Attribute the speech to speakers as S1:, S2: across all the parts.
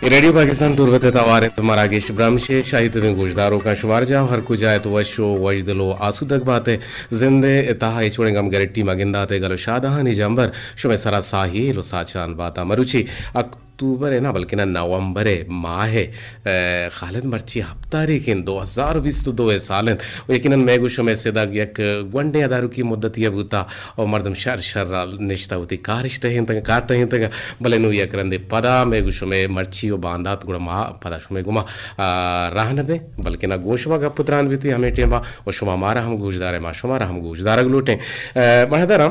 S1: Radio Pakistan तुरबत तवार Marrakesh ब्रह्मशे शाही तुम्हें गुजदारों का शुमार जाओ हर कुजायत वशो वजदलो आसूदक बातें जिंदे ताहा इचवड़े गम गरट्टी मगिंदा ते गलो शादहा निजंबर शुमे सरा साही लो साचान बाता मरुची अक्टूबर है ना बल्कि ना नवंबर माह है खालिद मर्ची हफ्तारी किन 2022 सालन यकीनन मैं गुशो में सेदा यक गंडे अदारू की मुद्दत ये बुता और मर्दम शर शर निश्ता होती कारिश तहिन तंग काट तहिन तंग भले नु यक रंदे पदा मैं गुशो में मर्ची और बांधात गुड़ा मा पदा शुमे गुमा राहन बे बल्कि ना गोशवा का पुत्रान भी थी हमें टेबा और शुमा मारा हम गुजदारे मा शुमारा हम गुजदारा गलूटे महदरा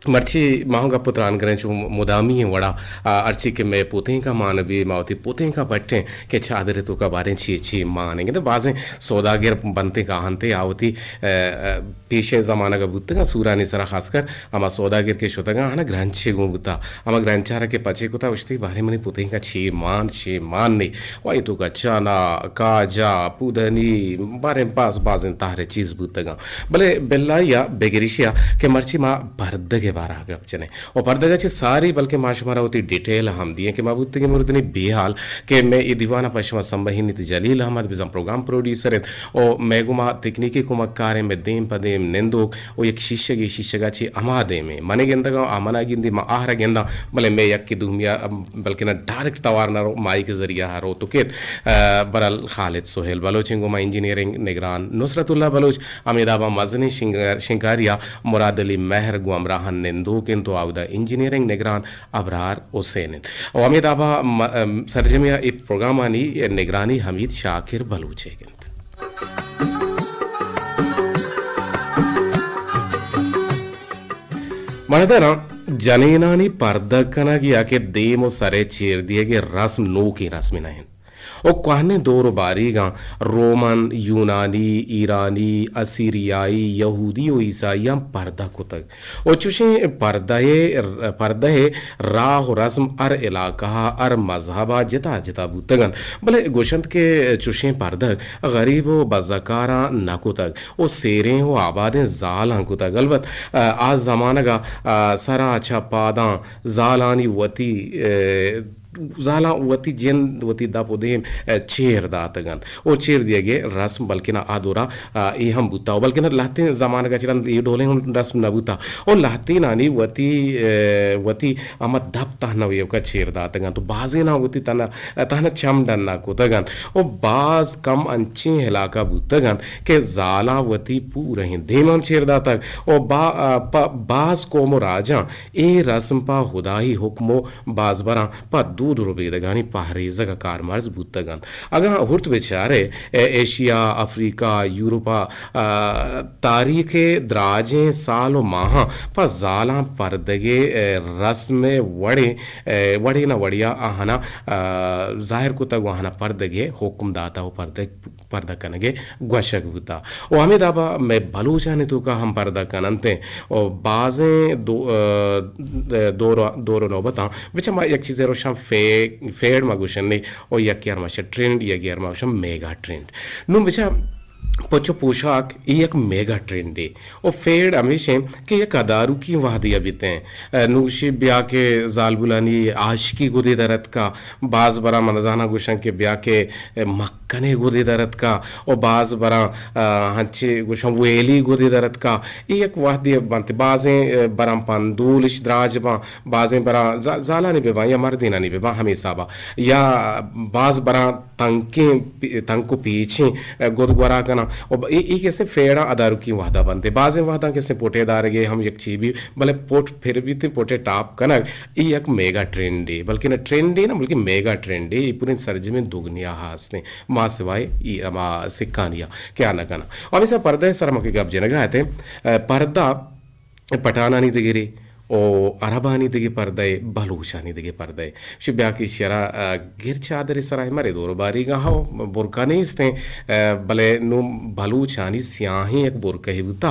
S1: मर्ची माहों का पुत्रान करें जो मुदामी है वड़ा अर्ची के मैं पोते का मान भी मावती पोते का बट्टे के चादर तो का बारे छी छी मानेंगे तो बाजें सौदागर बनते का हंते आवती पेशे ज़माना का बुत्ते का सूरानी सरा खासकर अमा सौदागर के शोतगा है ना ग्रंचे गो बुता अमा ग्रंचारा के पचे को था उश्ती बारे में पोते का छी मान नहीं वाई तो का चाना काजा पुदनी बारे पास बाजें तारे चीज़ बुत्तेगा भले बेल्लाया बेगरिशिया के मर्ची माँ भरद बारह गप चने और पर्दगाची सारी बल्कि माशुमारा होती डिटेल हम दिए कि माबूत के मुर्दनी बेहाल के मैं ये दीवाना पश्चिमा संबही नीति जलील अहमद बिजम प्रोग्राम प्रोड्यूसर है और मैगुमा तकनीकी को मक्कारे में देम पदेम निंदोक और एक शिष्यगाची अमादे में मने गेंदा अमना गिंदी मा आहरा गेंदा भले मैं यक की दुमिया बल्कि ना डायरेक्ट तवार ना माई के जरिया रो तो केत बरल खालिद सोहेल बलोच गुमा इंजीनियरिंग निगरान नुसरतुल्लाह बलोच अमीदाबा मजनी शिंकारिया मुराद अली महर गुमराहन निंदो किंतु आवदा इंजीनियरिंग निगरान अबरार हुसैन और अमीदाबा सरजमिया इ प्रोग्राम आनी निगरानी हमीद शाकिर बलूचे मनदना जनेनानी पर्दकना की आके देमो सरे चेर दिए के रस्म नो की रस्म नहीं और कहने दौर बारीगा रोमन यूनानी ईरानी असीरियाई यहूदी और ईसाइयां पर्दा को तक और चुशे पर्दे राह रस्म अर इलाका अर मजहबा जिता जिता बुतगन भले गोशंत के चुशे पर्दक गरीब व बजाकारा नाको तक और सेरें हो आबादें जाल हंको तक अलबत आज जमाना का सरा अच्छा पादा जालानी वती ज़ाला वती जेन वती दा पोदेम चेर दातगन और चेर दिए गए रस्म बल्कि ना आदोरा ये हम बुता बल्कि ना लाते ज़माना का चलन ये डोले हम रस्म न बुता और लाते नानी वती अमत धप तहना वे का चेर दातगन तो बाजे ना वती तहना चम डन्ना को तगन और बाज कम अंची हिलाका बुतगन के ज़ाला वती पूरे हैं देम हम चेर दातक और बाज कोमो राजा ए रस्म पा खुदाही हुक्मो बाज बरा पा दूध रुबेदगानी पहरेज़ा का कार मर्ज बुतगन अगर हुर्त बेचारे एशिया अफ्रीका यूरोपा तारीख द्राजें साल व माह पा जाला पर्दगे रस्म वड़े ना वड़िया आहना जाहिर को तक वहाना पर्दगे हुक्म दाता हो पर्दा कनगे ग्वशक बुता और हमें दाबा मैं बलूचाने तो का हम पर्दा कननते और बाजें दो नौबता बिचा मा एक चीज़ रोशम फेड मागुशन ने और यक यार माशा ट्रेंड या यार माशा मेगा ट्रेंड नु बिचा पचो पोशाक ये एक मेगा ट्रेंड है और फेड हमेशा कि ये कदारू की वादिया बीते हैं नूशी ब्याह के जाल बुलानी आशिकी गुदे दरत का बाज बरा मनजाना गुशन के ब्याह के मक्कने गुदे दरत का और बाज बरा हंचे गुशन वेली गुदे दरत का ये एक वादिया बनते बाजें बराम पंदूल इश्दराज बाजें बरा जाला नहीं बेबा या मर्दीना नहीं बेबा हमेशा बा या बाज बरा तंग को पीछे गुदगुरा करना और ये कैसे फेड़ा अदारू की वादा बनते बाजें वादा कैसे पोटेदार गए हम एक चीज भी भले पोट फिर भी थे पोटे टाप कनक ये एक मेगा ट्रेंड है बल्कि ना ट्रेंड है ना बल्कि मेगा ट्रेंड है ये पूरे सरज में दुगनिया हासने माँ सिवाय सिक्कानिया क्या ना कहना और ऐसा पर्दा सर मके गप जनगा थे पर्दा पठाना नहीं दिगिरी ओ अरबानी दिगे पर्दे बलूचानी दिगे पर्दे शिब्या की शरा गिर चादर सराय मरे दो बारी गाहो बुरका नहीं इसने भले नु बलूचानी स्याही एक बुरका ही बुता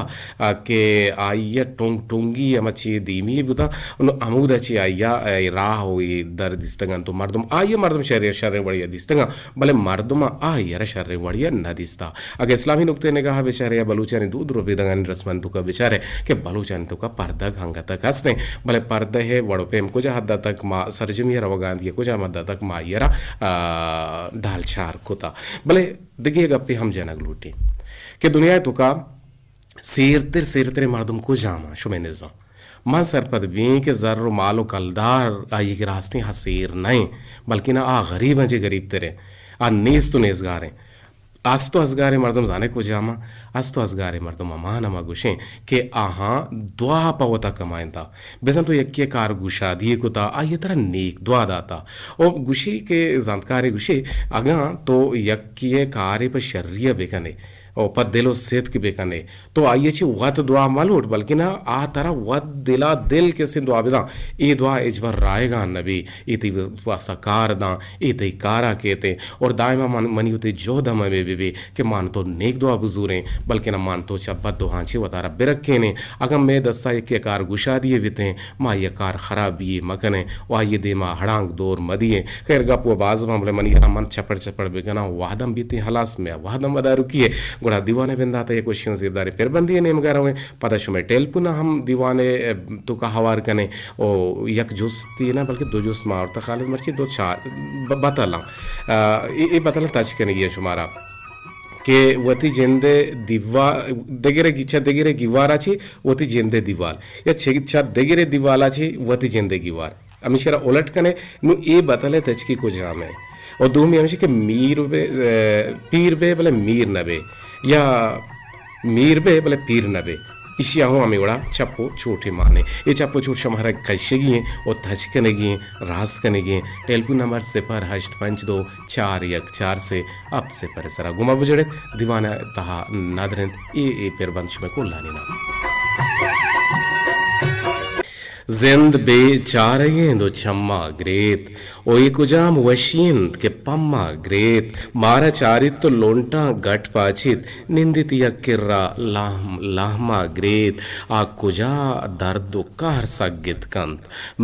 S1: के आइया टोंगी मची दीमी बुता नु अमूद अच्छी आइया राह हो ये दर्द दिस्तगन तो मर्दम आइया मर्दम शर्रे बढ़िया दिस्तगा भले मर्दम आइया शर्रे बढ़िया न दिस्ता अगर इस्लामी नुक्ते ने कहा बेचारे या बलूचानी दूध रोबे दगन रसमन तो का बेचारे के बलूचानी तो का पर्दा घंगा तक हंसने हस्ते भले पर्दे है वड़ो पे कुछ हद तक मा सरजमी रवगांधी कुछ हद तक मा यरा ढालचार कुता भले देखिए गप्पी हम जनक लूटी कि दुनिया तो का सेरतिर सेरतिर मर्दम को जामा शुमेनिजा मां सरपद भी के जर्र मालो कलदार आइए के रास्ते हसीर नहीं बल्कि ना आ गरीब जे गरीब तेरे आ नेस तो नेसगारे आज तो असगारे मर्दम जाने को जामा आज तो असगारे मर्दम अमान अमा गुशे के आहा दुआ पवता कमाइंदा बेसन तो यक्के कार गुशा दिए को ता आ ये तरह नेक दुआ दाता और गुशी के जानकारी गुशे अगा तो यक्के कारे पर शर्रिया बेकने और पद दिलो सेहत की बेकने तो आइए छी वत दुआ मालूट बल्कि ना आ तारा वत दिला दिल के सिंध दुआ बिदा ए दुआ इजबर रायगा नबी इति वासा कार दा इति कारा केते और दायमा मनी होते जो दम बेबे के मान तो नेक दुआ बुजुरे बल्कि ना मान तो चब्बत दुआ छी वतारा बिरके ने अगम में दस्ता एक कार गुशा दिए बिते मा ये कार खराब ये मकने वा ये दे मा हड़ांग दौर मदिए खैर गप वो बाज मामले मनी मन चपड़ चपड़ बेगना वादम बीते हलास में वादम वदा रुकिए गुड़ा दीवाने बिंदाता ये क्वेश्चन जिब्दारी फिर बंदी नेम गर हुए पता शुमे टेलपुना हम दीवाने तो का हवार कने ओ यक जुस तीना बल्कि दो जुस मार त खालिद मर्ची दो चार बताला ये बताला टच कने ये शुमारा के वती जेंदे दिवा देगेरे गिचा देगेरे गिवार आछि वती जेंदे दीवाल या छेचा देगेरे दीवाल आछि वती जेंदे गिवार अमिशरा उलट कने नु ए बताले तचकी को जाम है और दो में हमेशा के मीर बे पीर बे भले मीर नबे या मीर बे भले पीर नबे इशिया हो हमें उड़ा चप्पो छोटे माने ये चप्पो छोट हमारा कैशेगी हैं और थच कनेगी रास कनेगी टेलीफोन नंबर 08254 से अब से पर सरा गुमा बुजड़े दीवाना तहा नादरंत ए पेर बंद शुमे को लाने ना जिंद बेचारे दो छम्मा ग्रेत ओ कुजाम वशींद के पम्मा ग्रेत मारा चारित तो लोंटा गट पाचित निंदित यकिर्रा लाहमा ग्रेत आ कुजा दर्द कार सगित कंत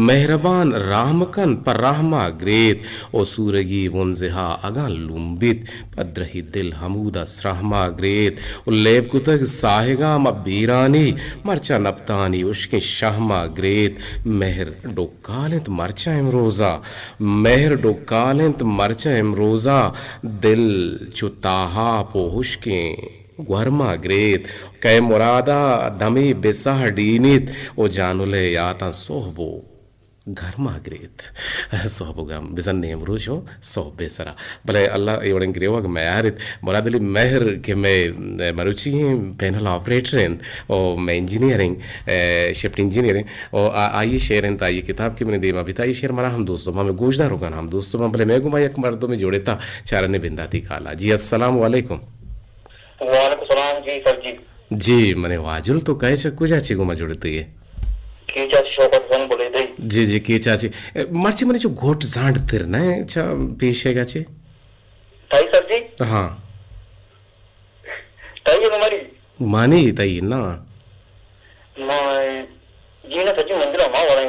S1: मेहरबान राहमकन पर राहमा ग्रेत ओ सूरगी वंजहा अगा लुम्बित पद्रही दिल हमूदा स्राहमा ग्रेत ओ लेब कुतग साहेगा म बीरानी मरचा नपतानी उश्के शाहमा ग्रेत मेहर डोकालित मरचा इमरोजा मेहर डोकालित मरचा इमरोजा दिल चुताहा पोहुश के ग्वरमा ग्रेत कै मुरादा दमी बेसाह डीनित ओ जानुले याता सोहबो घरमा ग्रेत सोहबोगम बिजन नेम रोशो सोह बेसरा भले अल्लाह एवडन ग्रेवग मैरित मुरादली मेहर के मैं मरुचि पैनल ऑपरेटर हैं और मैं इंजीनियरिंग शिफ्ट इंजीनियरिंग और आइए शेयर हैं ताइए किताब की मैंने देमा भी था ये शेयर मरा हम दोस्तों हमें गोशदार होगा हम दोस्तों भले मैं गुमा एक मर्दों में जोड़े था चारने बिंदाती खाला जी अस्सलाम वालेकुम
S2: वालेकुम सलाम जी सर
S1: जी मने वाजुल तो कहे चक्कू चाची गुमा जोड़ते है
S2: की चाची शौकत खान बोले थे
S1: जी की चाची मर्ची मने जो घोट झांड तिर ना अच्छा पेश है गाचे
S2: ताई सर जी
S1: हाँ
S2: ताई हमारी
S1: मानी ताई ना
S2: मैं जी ना सच्ची मंदिर मां वाला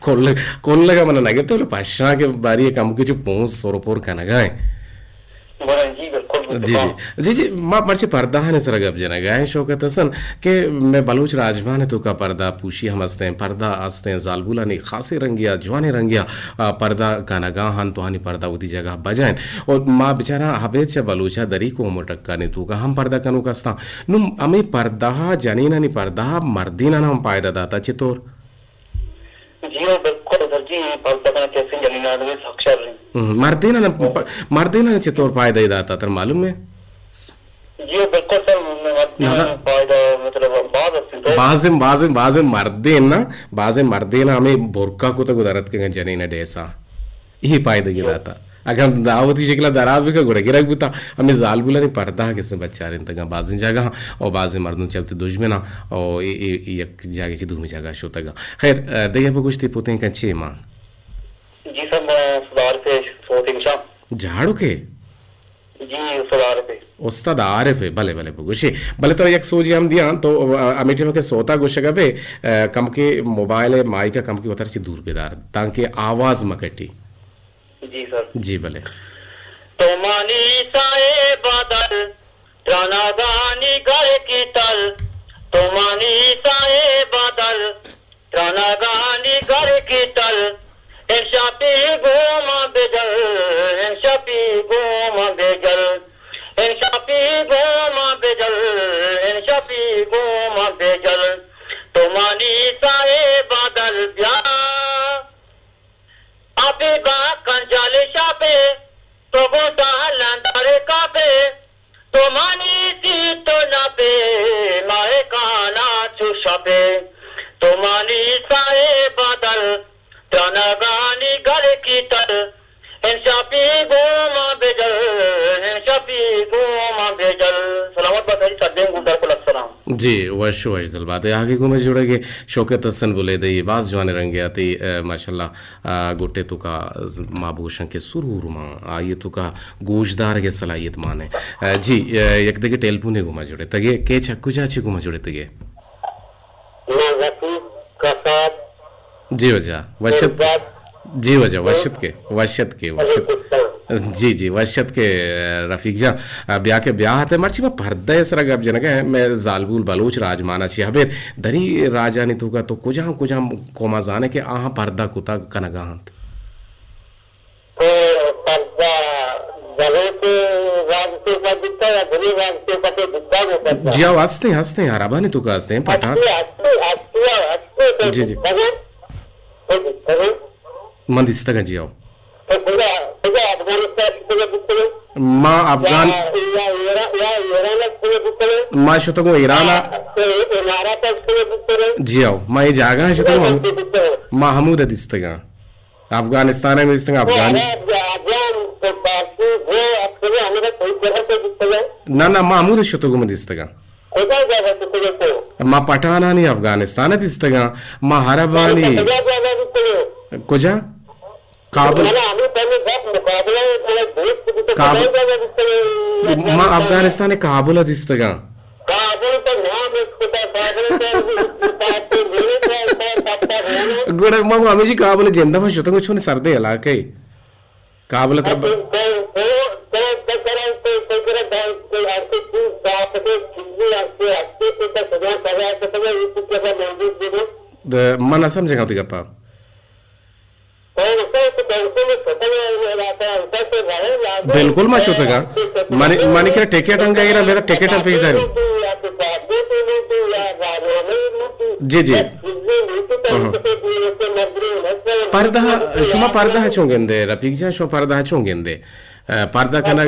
S2: कोल
S1: कोल लगा मन नगे तो पाशा के बारी कम के जो पोंस सोरोपोर का नगाए जी माँ मर्ची पर्दा है सर गप जना गाय शौकत हसन के मैं बलूच राजमान है तो का पर्दा पूछी हम हंसते हैं पर्दा हंसते हैं जालबुला ने खासे रंगिया जवाने रंगिया पर्दा का नगाहन तो हानि पर्दा उदी जगह बजाएं और माँ बेचारा हबेद से बलूचा दरी को मोटक्का ने तू का हम पर्दा कनु कस्ता नु हमें पर्दा जनीना नि पर्दा मर्दीना हम पायदा दाता चितोर
S2: जी बिल्कुल सर जी पर्दा का कैसे जनीना में साक्षर
S1: मर्दीना चितोर फायदा ही दाता तर मालूम है
S2: जी बिल्कुल सर फायदा मतलब
S1: बाज़ मर्देना हमें बोरका को तो गुदरत के जनीना डेसा यही फायदा की दाता अगर दावती शिकला दराब का गुड़ा गिरक बुता हमें जाल बुला नहीं पड़ता है किसने बच्चा रहे तक बाजी जगह और बाजी मर्दों चलते दुश्मना और एक जगह से दूसरी जगह शोता गा खैर देखिए वो कुछ थी पोते हैं कच्चे माँ
S2: जी सर मैं सुधार पे सोते हैं
S1: झाड़ू के
S2: जी सुधार पे
S1: उस्ताद आरिफ है भले भले बुगुशी भले तो एक सोची हम दिया तो अमिटी में के सोता गुशगा पे कम के मोबाइल माई का कम की उतर से दूर बेदार ताकि आवाज मकटी
S2: जी सर
S1: जी भले
S2: तो मानी साए बादल राना गानी गाए की तल तो मानी साए बादल goma bejal en shafi goma bejal en shafi goma bejal tumani sae badal bya ape ba kanjale shape togo dalandare kape tumani sito nape mae kana chushape tumani sae badal tanagani gare kital en shafi goma bejal en shafi goma bejal salamat batari sadden gudar ko assalam
S1: जी वशो अजदल बात है आगे गुमे जुड़ेगे शौकत हसन बोले दे बाज जवाने रंगे आते माशाल्लाह गोटे तो का माबूशन के सुरूर मां आये तो का गोशदार के सलाहियत माने जी एक दगे टेलपुने गुमा जुड़े तगे के छक्कू चाची गुमा जुड़े तगे
S2: मैं रफीक का साथ
S1: जी वजह वशत जी वजह वशत के जी जी वशत के रफीक जा ब्याह के ब्याह आते मर्ची में पर्दा सर गब जनक है मैं जालबुल बलूच राजमाना छी हबे दरी राजानी तुका तो कुजा कोमा जाने के आहा पर्दा कुता कनगांत
S2: तो पर्दा जगह के राज से का दिखता है गरीब राज से का तो दिखता है
S1: जी हंसते हैं अरबानी तुका हंसते हैं पठान जी जी मंदिस्तगा जी आओ माँ अफगान माँ शुतगो ईरान जी आओ माँ ये जागा है शुतगो माँ हमूद दिस्तगा अफगानिस्तान में दिस्तगा अफगान ना माँ हमूद शुतगो में दिस्तगा माँ पठाना नहीं अफगानिस्तान दिस्तगा माँ हरबानी कुजा काबुल माँ अफगानिस्तान काबुल दिस्तगा गुड माँ आम्ही जी काबुल जेंदा भाषा होता कुछ सर्दे इलाके काबुल तरफ मन समझेगा तुझे गप्पा बिल्कुल माशूत का माने क्या टिकट अंग गया मेरा टिकट पेज दारी जी जी पर्दा शुमा पर्दा है चोंगेंदे रफीक जा शो पर्दा है चोंगेंदे पर्दा कना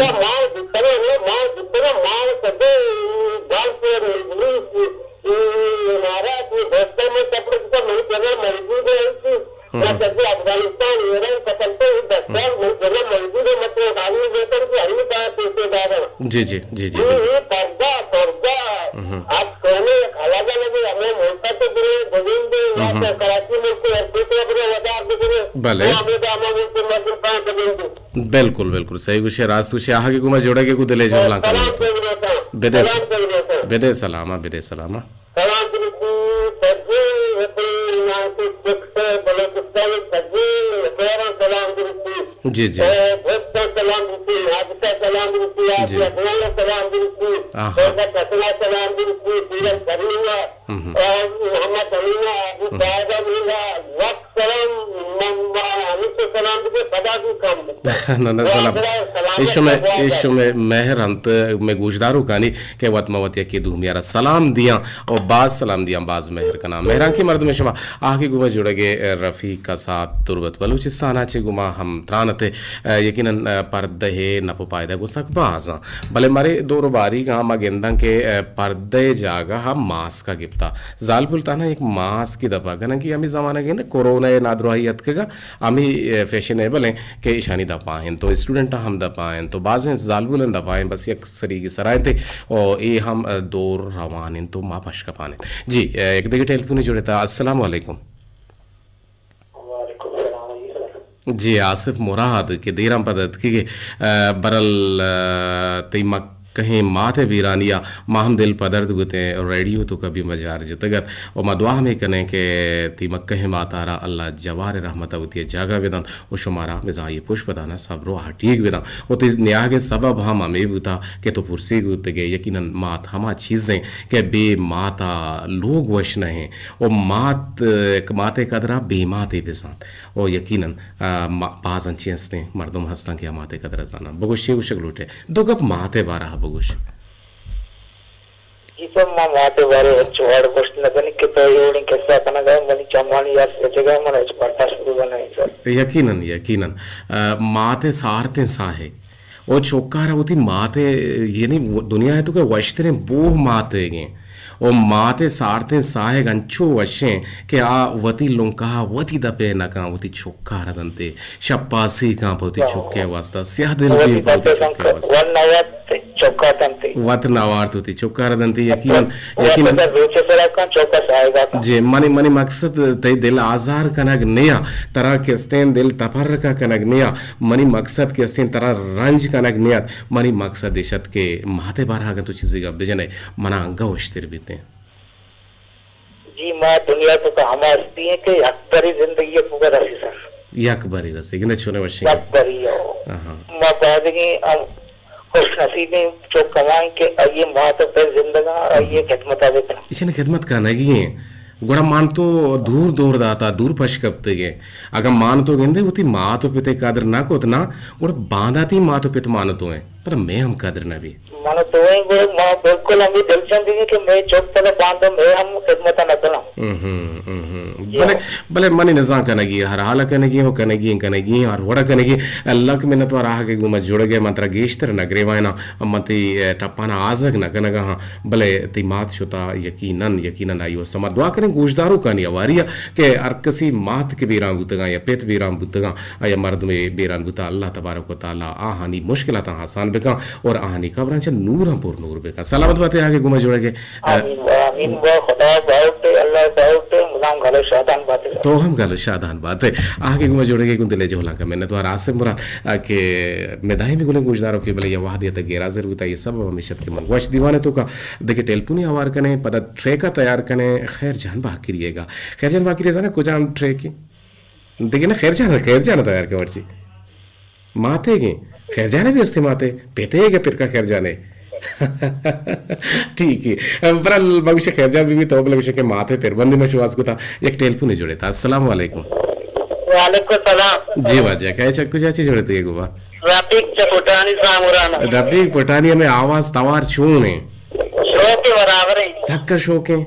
S1: जी जी जी जी भले बिल्कुल बिल्कुल सही विषय रास्तु से आगे गुमा जोड़ा के कुदले जो ला कर बेदे सलामा जी जी इसमें मेहर अंत में गुजदारू कानी के वतमवतिया की धूमियारा सलाम दिया और बाज सलाम दिया बाज मेहर का नाम मेहरान की मर्द में शमा आगे गुमा जुड़ेगे रफ़ीक का साथ तुरबत बलूचिस्तान आचे गुमा हम त्रानते यकीनन पर्दे है नपो पायदा गुसक बाजा भले मारे दो बारी गा मगेंदा के पर्दे जागा हम मास्क का गिफ्ता जाल बुलता ना एक मास्क की दफा गना कि हमें जमाना के कोरोना नादरोहियत के हमें फैशनेबल है के ईशानी दपाएं तो स्टूडेंट हम दपाएं तो बाजें जालबुलन दपाएं बस एक सरी की सराय थे और ये हम दौर रवान तो माँ पश का पाने जी एक देखिए टेलीफोन जुड़े था अस्सलाम वालेकुम जी आसिफ मुराद के देराम पदत की बरल तई कहीं माथे बीरानिया माहम दिल पदर्द गुते और रेडियो तो कभी मजार जतगत और मदवाह में कने के ती मक्के मातारा अल्लाह जवार रहमत उती जागा वेदन ओ शुमारा मिजाई पुष्पदाना सबरो हटीक वेदन ओ ती न्यागे सबब हम हमें बुता के तो पुरसी गुतगे यकीनन मात हमा चीजें के बे माता लोग वश नहीं ओ मात माते कदरा बेमाते बेसात ओ यकीनन बाज अंची हंसते मर्दम हंसता के माते कदरा जाना बगुशी उशक लूटे दो गप माते बारह बगुश
S2: itu mama baru cuar bos nagani kita yoring kesa kana gaya mani chamani yar jagah mana partas bukan itu.
S1: यकीनन यकीनन माते सारते साहे और चौकारा होती माते ये नहीं दुनिया है तो क्या वश्तरे बोह माते गए और माते सारते साहे गंचो वशे के आ वती लुंका वती दपे नका वती चौकारा दंते शप्पासी का वती चौके वास्ता सियाह दिल भी वती चौके वास्ता
S2: वन नवत चौका तंते
S1: वत नवार्त होती चौकारा दंते यकीनन यकीनन
S2: रोचे सरा का चौका साहेगा
S1: जे मनी मनी मकसद ते दिल आजार कनग नया तरह के स्तेन दिल तफर का कनग नया मनी मकसद के स्तेन तरह रंज कनग नया मनी मकसद देशत के माते बारह गन तो चीजें गब जने मना अंगा वश्तिर बीते
S2: जी मां दुनिया तो हमारी है कि अकबरी जिंदगी पूरा रसी सर
S1: यकबरी रसी किने छोने वशी
S2: अकबरी हो मां बादगी खुश नसीबी जो कमाई के ये मां तो फिर जिंदगा ये खिदमत आवे
S1: इसने खिदमत का नगी है गुड़ा मान तो दूर दूर दाता दूर पश कपते गे अगर मान तो गेंदे होती माँ तो पिते कादर ना को उतना गुड़ा बांधाती माँ तो पित मान तो है पर मैं हम कादर ना भी
S2: मानो तो है मां बिल्कुल हम दिल चंदी कि मैं चौक तले बांधो मैं हम खिदमत ना करूं
S1: भले भले मनी नजा कनगी हर हाल कनगी हो कनगी और वड़ा कनगी लक में तो राह के गुमा जुड़ गए मंत्र गेश्तर नगरे वायना मती टप्पाना आजक न कनगा हाँ भले ती मात शुता यकीनन आयो समा दुआ करें गोशदारों का नहीं वारिया के अरकसी मात के बेराम बुतगा या पेट बेराम बुतगा या मर्द में बेराम बुता अल्लाह तबारक व तआला आहानी मुश्किलात आसान बेका और आहानी कब्रां च नूरपुर नूर बेका सलामत बातें आगे गुमा जुड़ गए
S2: आमीन वो खुदा बहुत अल्लाह बहुत मुलाम गलो शादान बातें
S1: तो हम गलो शादान बात है आगे गुमा जुड़ गए कुंदले जोला का मैंने तो आराम मुरा के मेदाही में गुले गुजदारों के भले ये वाहदियत गेराजर होता ये सब हमेशा के मन वश दीवाने तो का देखे टेलपुनी आवार कने पदा ट्रेका तैयार कने खैर जान बाकिरिएगा खैर जान बाकिरिए जाने कुछ आम ट्रे की देखिए ना खैर जाना तैयार के वर्ची माते गे खैर जाने भी अस्ते माते पेते है फिर का खैर जाने ठीक है पर भविष्य खैर जान भी तो भविष्य के माथे फिर बंदी में शुवास को था एक टेलपुनी जुड़े था अस्सलाम वालेकुम
S2: वालेकुम सलाम
S1: जी बाजा क्या चक्कू चाची जुड़े थे गुबा
S2: रफीक चकोटानी सामुराना
S1: रफीक पटानी में आवाज तवार छून है
S2: शो के बराबर है
S1: सक्का शौक है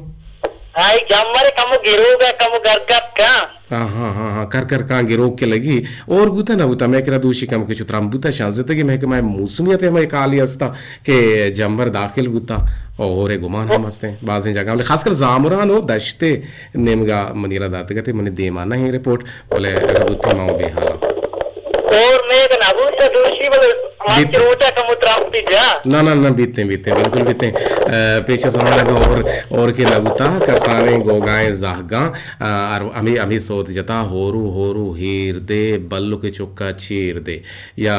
S2: हाय जम्मरे कम गिरोगा कम गरगत का
S1: हाँ कर कहाँ गिरोग के लगी और बुता ना बुता मैं करा दूषी कम के चुतराम बुता शांत कि मैं मौसमियत है मैं काली हस्ता के जम्बर दाखिल बुता और गुमान हम हंसते हैं बाज़ जगह खासकर जामुरान हो दश्ते नेमगा मनीला दाते कहते मैंने देमाना है रिपोर्ट बोले अगर बुत्ते माओ बेहाला
S2: और मैं ना बुता दूषी बोले मात्र रोटा कम उतराम पिजा
S1: ना बीतते बिल्कुल बीतते पेशा समय लगा और के लगुता कसाने गोगाए जाहगा और अमी सोत जता होरू हीर दे बल्लू के चुक्का चीर दे या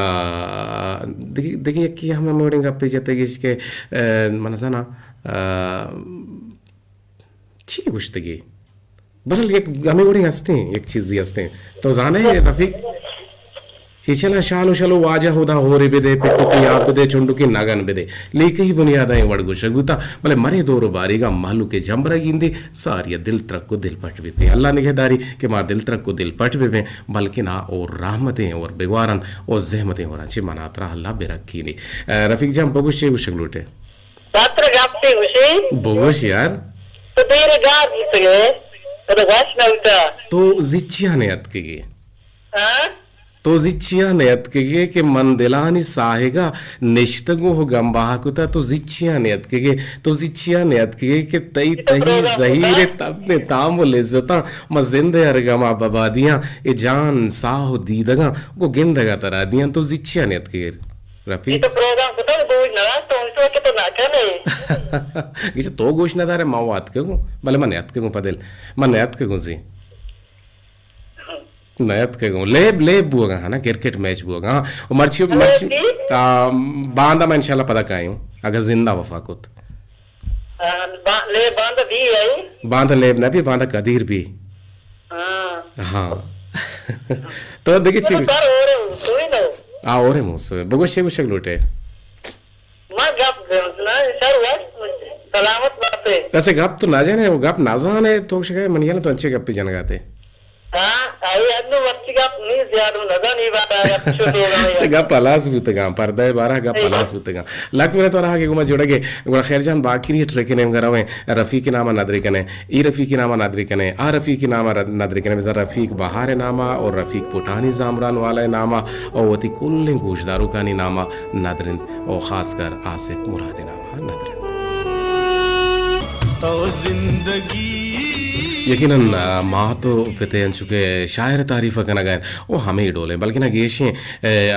S1: देखिए कि हमें मोड़ेंगे पे जते कि इसके मनसा ना ची गुश्तगी बरल एक हमें मोड़ेंगे हंसते हैं एक चीज़ हंसते हैं तो जाने रफीक चीचला शालो शलो वाजा होदा होरे बेदे पिट्टू की आप बेदे चुंडू की नागन बेदे लेके ही बुनियादा वड़गु शगुता भले मरे दोरो बारीगा मालू के जमरा गिंदे सारिया दिल तरक को दिल पट बेते अल्लाह निगहदारी के मार दिल तरक को दिल पट बे बल्कि ना और रहमतें और बेवारन और जहमतें हो रही मनातरा अल्लाह बेरखी नहीं रफीक जाम बगुश चे उशक लूटे
S2: पात्र गापते उसे
S1: बगुश यार
S2: तो तेरे गाप इतने तो गाछ ना उठा
S1: तो जिच्चिया ने अत के
S2: हां
S1: तो जिच्चिया नेत के कि मन दिलानी साहेगा निश्तगो हो गंबाह कुता तो जिच्चिया नेत के तो जिच्चिया नेत के तई तही जहीरे तब ने ताम लिज्जता म जिंदे अरगमा बबादियां ए जान साहो दीदगा को गिंदगा तरा दियां तो जिच्चिया नेत के रफी
S2: तो प्रोग्राम पता है बोझ ना तो उनसे के तो ना चले
S1: किछ तो गोश ना दारे मावात के को भले मन यात के को पदेल मन यात के को जी नयत के गो ले बुआगा है ना क्रिकेट मैच बुआगा और मर्ची बांदा मैं इंशाल्लाह पता कायूं अगर जिंदा वफाकुत
S2: ले बांध भी है
S1: बांध लेब नबी बांध कदीर भी
S2: हाँ
S1: हाँ तो देखिए
S2: तो
S1: चीज
S2: सर हो रहे तो ही ना
S1: आ और मुझसे बगो शेव लोटे
S2: मैं गप ना सर वो सलामत बात है
S1: ऐसे गप तो ना जाने वो गप ना जाने तो शिकाय मनियाला तो अच्छे गप पे जन गाते
S2: हाँ आई अनु वक्त गप नहीं ज्यादा नज़र नहीं बात आया छोटे
S1: अच्छा गप पलास बुतगा पर्दा बारह गप पलास बुतगा लक मेरे तो रहा कि गुमा जुड़गे गुमा खैरजान बाकी नहीं ट्रेक ने गरवे रफीक नामा नादरी कने ई रफीक नामा नादरी कने आ रफीक नामा नादरी कने मिजा रफीक बहार नामा और रफीक पुठानी जामरान वाला नामा और वती कुल गोशदारू का नामा नादरिन और खासकर आसिफ मुराद नामा नादरिन
S3: तो जिंदगी
S1: यकीनन माँ तो फिते चुके शायर तारीफ़ करना गए वो हमें ही डोले बल्कि ना गेशें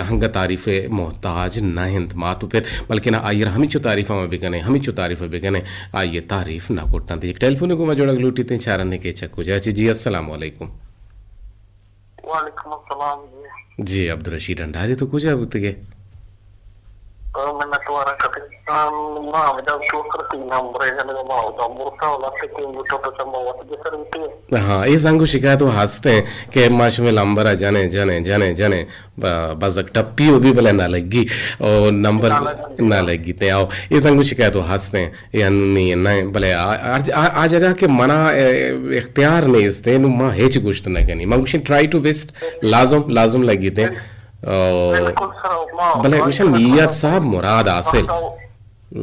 S1: हंग तारीफ़ मोहताज ना हिंद माँ तो फिर बल्कि ना आइए हमें चो तारीफ़ में बिकने हमें चो तारीफ़ बिकने आइए तारीफ़ ना कोटना थी एक टेलीफोन को मैं जोड़ा लूटी थे चारने के चक्कू जाए जी अस्सलाम वालेकुम
S2: वालेकुम अस्सलाम
S1: जी अब्दुल रशीद अंडारी तो कुछ अब तक
S2: मैंने तुम्हारा कभी माँ जब शो करती ना मुझे जाने का माँ होता मुर्ता वाला से कोई मुझे तो चंबा हुआ तो जैसे रहती है
S1: हाँ ये संगु शिकायत वो हंसते हैं कि माश में लंबरा जाने जाने जाने जाने बस टप्पी वो भी भले ना लगी और नंबर ना लगी ते आओ ये संगु शिकायत वो हंसते हैं ये नहीं नहीं भले आ जगह के मना इख्तियार नहीं इसते नु माँ हेच गुश्त ना करनी माँ कुछ ट्राई टू बेस्ट लाजम लाजम लगी थे भले कुछ नियत साहब मुराद हासिल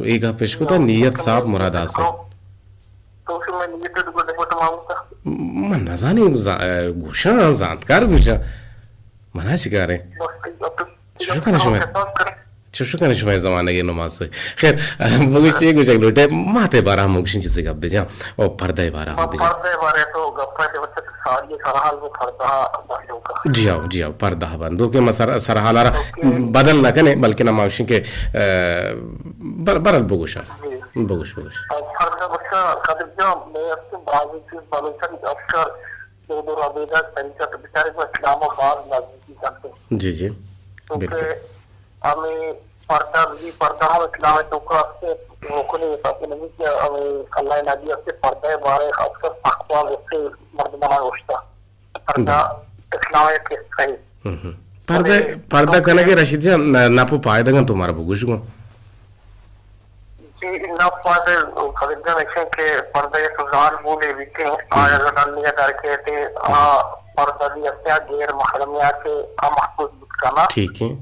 S1: एक पेशको था नियत साहब मुराद हासिल
S2: तो फिर मैं नियत तो देखो तो मांगता
S1: मन नजानी गुशा जानकार गुशा मना शिकारे शुक्र शुक्र शुक्र जमाने के नमाज से खैर बगुश ये कुछ लोटे माते बारह मुक्शिन चीज़ का बेजा और पर्दे बारह बेजा
S2: पर्दे बारे तो गप्पा के बच्चे सारी सरहाल में पर्दा बारियों का
S1: जी आओ पर्दा बंदो के मसर सरहालारा बदल ना कने बल्कि ना मावशिन के बरल बगुशा बगुश
S2: पर्दा बच्चा कदम जो मैं अपने बाजू से बालूचन अफसर जो दो राबेदा तरीका तो बेचारे को इस्लामाबाद नजदीकी करते
S1: जी
S2: क्योंकि हमें पर्दा हम इस्लाम तो से वो नहीं पाते नहीं कि हमें अल्लाह नबी से पर्दे बारे खासकर तकवा से मर्द बना होता पर्दा इस्लाम के सही
S1: पर्दा करने के रशीद जी ना पो पाए दगा तुम्हारा बुगुश को
S2: जी ना पाए खरीदने में के पर्दे सुजान बोले भी के आया डालने करके थे पर्दा भी अच्छा गैर महरमिया के महफूज करना
S1: ठीक है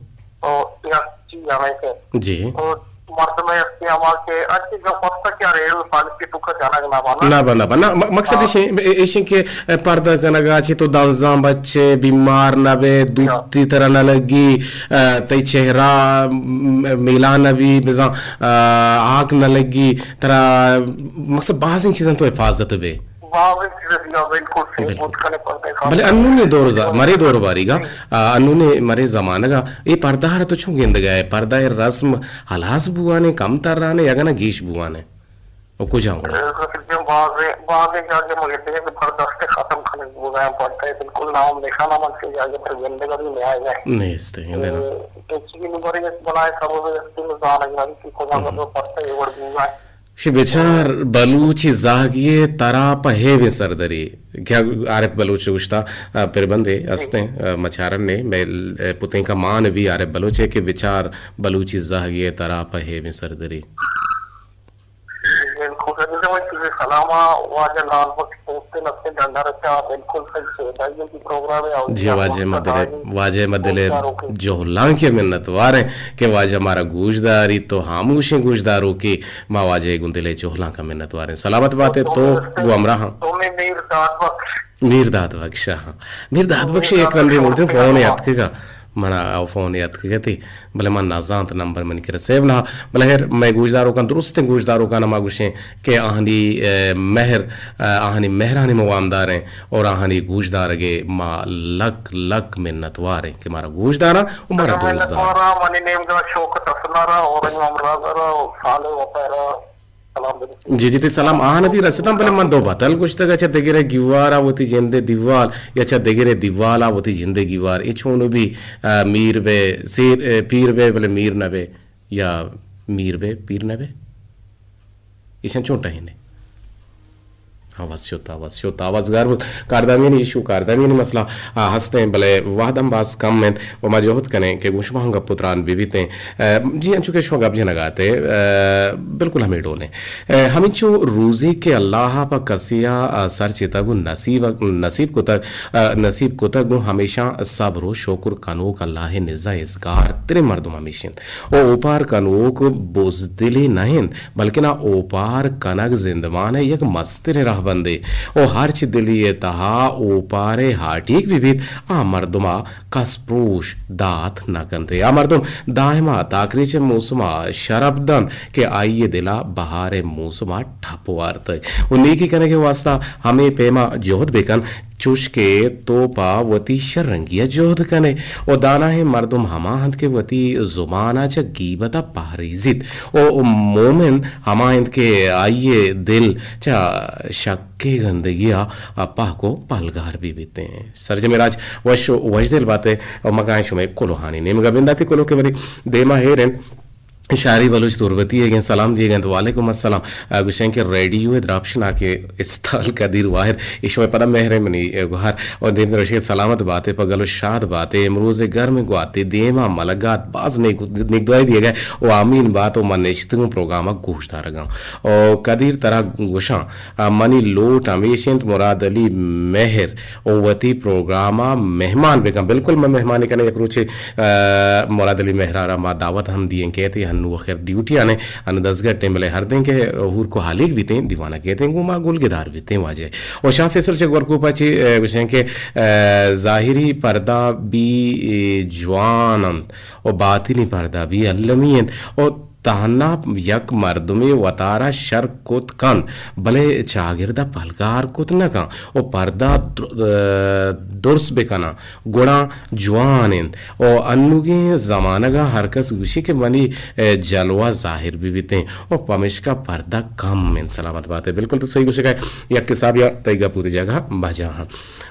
S2: और यह चीज हमें के
S1: जी
S2: और मर्द में अपने अमाल के अच्छी जो पता क्या रहे पानी की तुका जाना
S1: ना बना मकसद इसे के पर्दा करना अच्छे तो दालजाम बच्चे बीमार ना बे दूती तरह ना लगी तई चेहरा मिला ना भी बिजा आग ना लगी तरह मकसद बाज़ इन चीज़ों तो हिफाजत बे भले अन्नूने मरे दौर बारीगा अन्नूने मरे जमाना का ये पर्दा हर तो छू गेंद गया है पर्दा है रस्म हलास बुआ ने कम तर रहा ने या ना गीश बुआ ने और कुछ आऊँ
S2: बिल्कुल नाम देखा ना मन से जाके फिर गेंदे का भी ले आएगा
S1: नहीं इस तरह देना
S2: बनाए सब
S1: बेचार बलूची जागिए तराप है वे सरदरी क्या आरिफ बलूच उश्ता फिर बंदे हंसते मछारन ने मैं पुते का मान भी आरिफ बलूचे के बेचार बलूची जागिए तराप है वे सरदरी जी वाजे मदले जो लांके मिन्नत वारे के वाजे हमारा गूजदारी तो खामोशी गूजदारों की माँ वाजे गुंदिले चोहला का मिन्नत वारे सलामत बात है तो गुमराह मीरदाद बख्श हाँ मीरदाद बख्श एक नंबर मोड़ते फोन याद केगा मना फोन याद के थी भले मन नाजांत नंबर मन के सेव ना भले खैर मैं गूजदारों का दुरुस्त गूजदारों का नमा गुशे के आहनी महर आहनी मेहरानी मवामदार हैं और आहनी गूजदार के माँ लक लक मिन्नतवार हैं कि मारा गूजदारा और मारा दोस्तदार जी जी सलाम आन भी रसतम भले मन दो बतल कुछ तक अच्छा देगे रे गिवार आवती जिंदे दीवाल या अच्छा देगे रे दीवाल आवती जिंदे गिवार ये छोनो भी मीर बे सिर पीर बे भले मीर न बे या Mir be, pirne be. İşen çoğun tahine. आवाज गारबुत कार्दामियन इशू कार्दामियन मसला हंसते हैं भले वादम बास कम में वो मजोहत करें कि गुशमा होंगे पुत्रान बीबीते जी चुके शो गब लगाते बिल्कुल हमें डोले हम चो रोज़ी के अल्लाह पर कसिया सर चितगु नसीब को तक हमेशा सब्र शोकुर कनोक अल्लाह निजा इसगार तेरे मर्दुम हमेशा ओ ऊपार कनोक बोझदिली नहीं बल्कि ना ऊपार कनक जिंदमान है एक मस्तिर रह बंदे ओ हर्च दिलिए तहा ऊपारे हाटीक विविध आ मर्दुमा कसप्रोश दात न कंते आ मर्दुम दायमा ताकरीचे मौसमा शरबदन के आइए दिला बहारे मौसमा ठपवारत उन्हीं की करने के वास्ता हमें पेमा जोहद बेकन चुशके तोपा वती शरंगिया जोहद कने ओ दाना है मर्दुम हमाहंत के वती जुबाना च गीबता पारिजित ओ मोमिन हमाहंत के आइए दिल च शक्के गंदगिया अप्पा को पलगार भी बीते हैं सरज मेराज वशो वजदिल बातें और मकाएं शुमे कोलोहानी ने मगा बिंदाती कोलो के बरी देमा हेरेन शारी बलूच तुरबती है सलाम दिए गए तो वालेकुम अस्सलाम गुशें के रेडियो द्रापशन आके इस्ताल कदीर वाहिद ईश्वर पदा मेहरे मनी गुहार और दिन रशीद सलामत बातें पगलो शाद बातें इमरोज़ घर में गुआते देमा मलगात बाज निगदवाई दिए गए वो आमीन बात और मनश्तुम प्रोग्राम गोश्ता रगा और कदीर तरह गुशा मनी लोट अमेशंत मुराद अली मेहर और वती प्रोग्राम मेहमान बेगम बिल्कुल मैं मेहमानी करने एक रोचे मुराद अली मेहरा मा दावत हम दिए कहते हनु खैर ड्यूटी आने अन 10 घंटे मिले हर दिन के हूर को हालिक बीते दीवाना कहते हैं गुमा गुलगिदार बीते वाजे और शाह फैसल चेक वर्को पाची विषय के जाहिरी पर्दा भी जवानंत और बातिनी पर्दा भी अल्लमियत और ताना यक मर्दुमे वतारा शर कुत कन भले चागिरदा पलगार कुत न का ओ पर्दा दुर्स बेकना गुणा जवानिन ओ अन्नुगे जमानगा हरकस गुशी के बनी जलवा जाहिर भी बीते और पमिश का पर्दा कम में सलामत बात है बिल्कुल तो सही गुस्से का यक के साहब या तैगा पूरी जगह बजा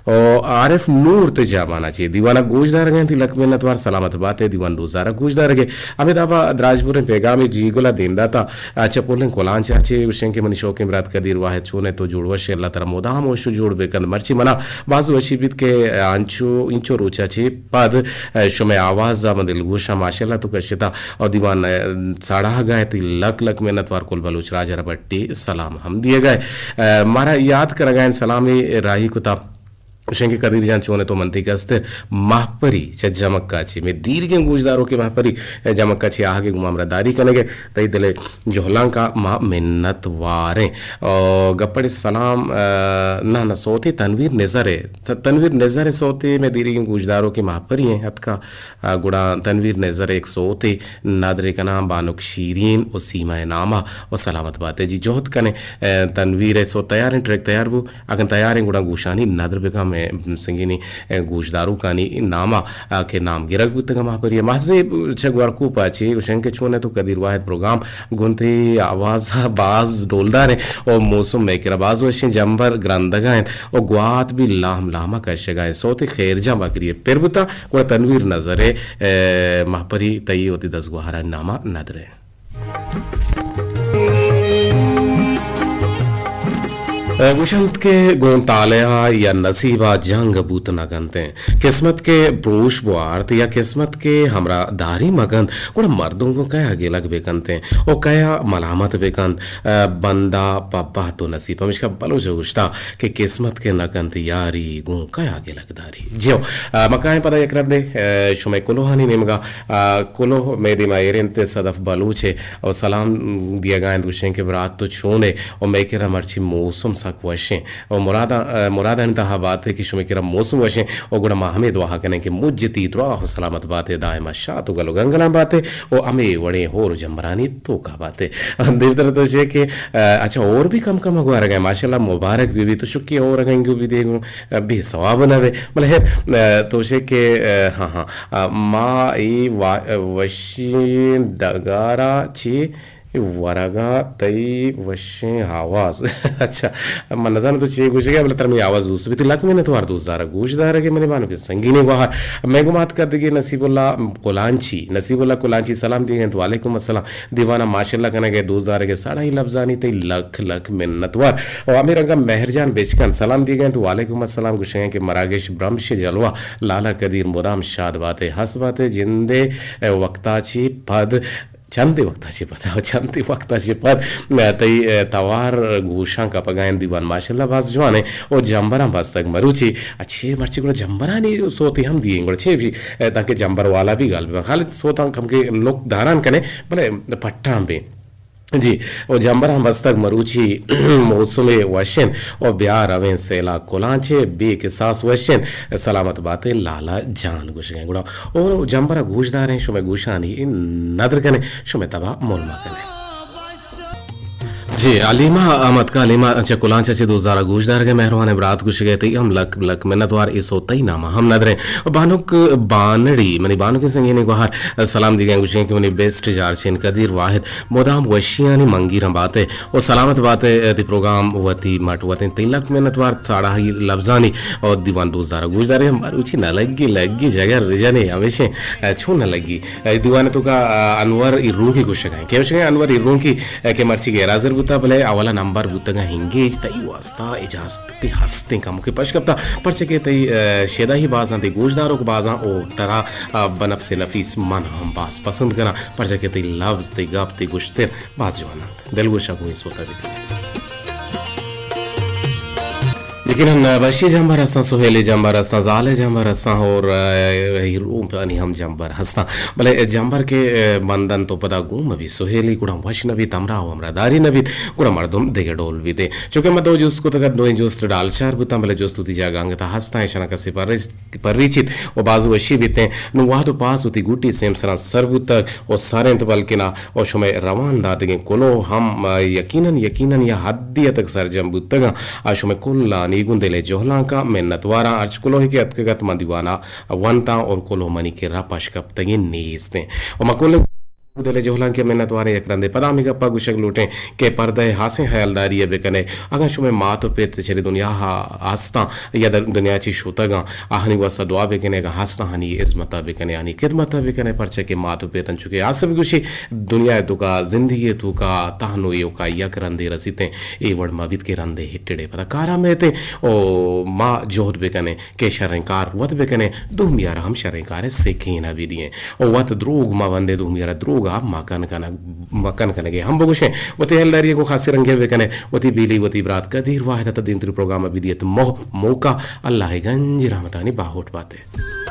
S1: और आरिफ नूर तो जाबाना चाहिए दीवाना गोशदार गए थी लक में नतवार सलामत बात है दीवान दोजारा गोशदार गए अमिताभा द्राजपुर पैगाम जीगुला देंदा था अच्छा पोलें कोलान चाचे विषय के मनी शौक इमरात कदीर वाहिद छोने तो जुड़वश अल्लाह तरा मोदा हम ओशु जोड़ बेकन मर्ची मना बाज वशीबित के आंचो इंचो रोचा छे पद शुमे आवाज मदिल गोशा माशाल्लाह तो कशिता और दीवान साड़ा गए थी लक लक मेहनत वार कुल बलूच राजा रबट्टी सलाम हम दिए गए मारा याद कर गए सलामी राही कुताब शंके कदीर जान चोने तो मनती कस्ते महपरी च जमक्काची में दीर के गुजदारों के महपरी जमक्काची आगे गुमामरा दारी कनेगे तई दिले जोहलां का मा मिन्नत वारे और गप्पड़ सलाम ना ना सोते तनवीर नजरे सोते में दीर के गुजदारों के महपरी हैं हत का गुड़ा तनवीर नजर एक सोते नादरे का नाम बानुक शीरीन और सीमा नामा और सलामत बात है जी जोहत कने तनवीर सो तैयार हैं ट्रैक तैयार बु अगन तैयार हैं गुड़ा गुशानी नादर बेका में संगीनी गोशदारू कानी नामा के नाम गिरक बुतगा महापरिय महजे छगवार को पाचे उशंके छोने तो कदीर वाहिद प्रोग्राम गुनते आवाज बाज डोलदार है और मौसम में किराबाज वशिं जंबर ग्रंदगा है और ग्वात भी लाम लामा कशगा है सोते खैर जा बकरिए पेरबुता को तनवीर नजरे महापरी तई होती 10 गुहारा नामा नदरे गुशंत के गुण तालिया या नसीबा जंग बूत न गनते हैं किस्मत के ब्रोश बुआर्त या किस्मत के हमरा दारी मगन गुण मर्दों को कया आगे लग बेकनते हैं और कया मलामत बेकन बंदा पब्बा तो नसीब हम इसका बलो जो उश्ता कि किस्मत के नकंत यारी गुण कया आगे लगदारी जियो मकाए पर एक रब ने शुमे कोलोहानी नेमगा कोलो में दिमायरेंते सदफ बलूचे और सलाम दिया गायन गुशें के बरात तो छोने और मैं केरा मर्ची मौसम वशें और मुरादा इंतहा बात है कि शुमे किरा मौसम वशें और गुड़ा महमेद वहा कने कि मुज्जती दुआ सलामत बात है दायमा शाह तो गलो गंगला बात है और अमे वड़े होर जमरानी तो का बात है देवतर तो शे के अच्छा और भी कम कम अगवा गए माशाल्लाह मुबारक भी तो शुक्रिया और गएंगे भी देखो भी सवाब न वे मतलब है तो शे के हाँ हाँ माँ ई वशी दगारा ची वरागा तई वशे आवाज अच्छा मन जान तो चे गुश गया बोले तर मैं आवाज दूस भी लक मैंने तो दोस्त दारा गोश दारा के मैंने बानो के संगीने बाहर मैं को बात कर देगी नसीबुल्ला कोलांची सलाम दिए तो वालेकुम अस्सलाम दीवाना माशाल्लाह कना के दोस्त दारा के साड़ा ही लफ्जानी तई लख लख मिन्नतवार और आमिर रंगा मेहरजान बेचकन सलाम दिए गए तो वालेकुम अस्सलाम गुशे के मरागेश ब्रह्मश जलवा लाला कदीर मुदाम शाद बातें हंस बातें जिंदे वक्ताची पद चंती वक्ताची पद तई तवार गोशां का पगायन दीवान माशाल्लाह बास जवाने और जंबरा बास तक मरुची अच्छे मर्ची को जंबरा नहीं सोते हम दिए अच्छे भी ताकि जंबर वाला भी गाल खाली सोता हम के लोग धारण कने बोले पट्टा पे जी और जंबरा मस्तक मरुची मौसमे वशन और ब्याह रवें सेला कोलांचे बे के सास वशन सलामत बातें लाला जान गुश गए गुड़ा और जंबरा घूसदार हैं शुमे घूशानी नदर कने शुमे तबा मोलमा कने जी अलीमा अहमद का अलीमा अच्छा कुलांचा चे दोजारा गोशदार के मेहरबान बरात कुछ गए थे हम लक लक मिन्नतवार इस होता ही नामा हम नदरे बानुक बानड़ी मनी बानु के संगे ने गोहार सलाम दी गए कुछ कि मनी बेस्ट जार छिन कदीर वाहिद मोदाम वशियानी मंगी रम बातें और सलामत बातें ती प्रोग्राम वती मट वते तिलक मिन्नतवार साड़ा ही लफ्जानी और दीवान दोजारा गोशदार हम रुचि न लगी जगह रिजने हमेशा छू न लगी दीवान तो का अनवर इरू की कुछ गए के अनवर इरू की के मर्ची के राजर बुता भले अवला नंबर बुतगा हिंगे तई वास्ता इजाजत पे हस्ते का मुके पशकप्ता परचे के तई शेदा ही बाजां ते गोशदारों को बाजां ओ तरा बनब से नफीस मन हम बास पसंद करा परचे के तई लफ्ज ते गप ते गुश्तर बाज जवाना दिल गोशा को इस होता दे लेकिन हम बशी जंबर हस्ता सुहेली जंबर हस्ता जाले जंबर हस्ता और हीरो पानी हम जंबर हस्ता भले जंबर के बंदन तो पता गुम अभी सुहेली कुड़ा वश नबी तमरा हो हमरा दारी नबी कुड़ा मर्दम देगे डोल भी थे चूंकि मैं दो जूस को तक दो जूस डाल चार बुता भले जूस तुती जागांगे था हस्ता है शना कसे परिचित और बाजू वशी भी थे नुवाह तो पास होती गुटी सेम सरा सरबु तक और सारे तो बल्कि ना और शुमे रवान दाते कोलो हम यकीनन या हद्दिया तक सरजम बुतगा आशुमे कुल्ला गुंदेले जोहलांका मेन्नतवारा अर्च कुलो ही के अतकगत मंदीवाना वंता और कुलो मनी के रापश कप तगे नीस्ते और मकुल उदले जोहलां के मेहनतवारे यकरंदे पदामी गप्पा गुशक लूटें के पर्दे हासे ख्यालदारी ये बेकने अगर शुमे मातो पेत चले दुनिया हा आस्ता या दुनियाची शोतगा आहनी वसा दुआ बेकने का हास्ता हनी इज्मता बेकने यानी खिदमता बेकने परचे के मातो पेतन चुके आसब गुशी दुनिया तो का जिंदगी तो का ताहनो यो का यकरंदे रसीते ए वर्ड मबित के रंदे हिटड़े पता कारा में थे ओ माँ जोहद बेकने के शरंकार वत बेकने दुमियार हम शरंकार से केना भी दिए और वत द्रोग मा वंदे दुमियार द्रोग आप मकन कनेगे हम बगुशे वती हेलदारी को खासी रंगे वे कने वती बीली वती बरात कदीर वाहिदा दिन प्रोग्राम अभी दिए तो मौका अल्लाह गंज रहमतानी बाहोट बाते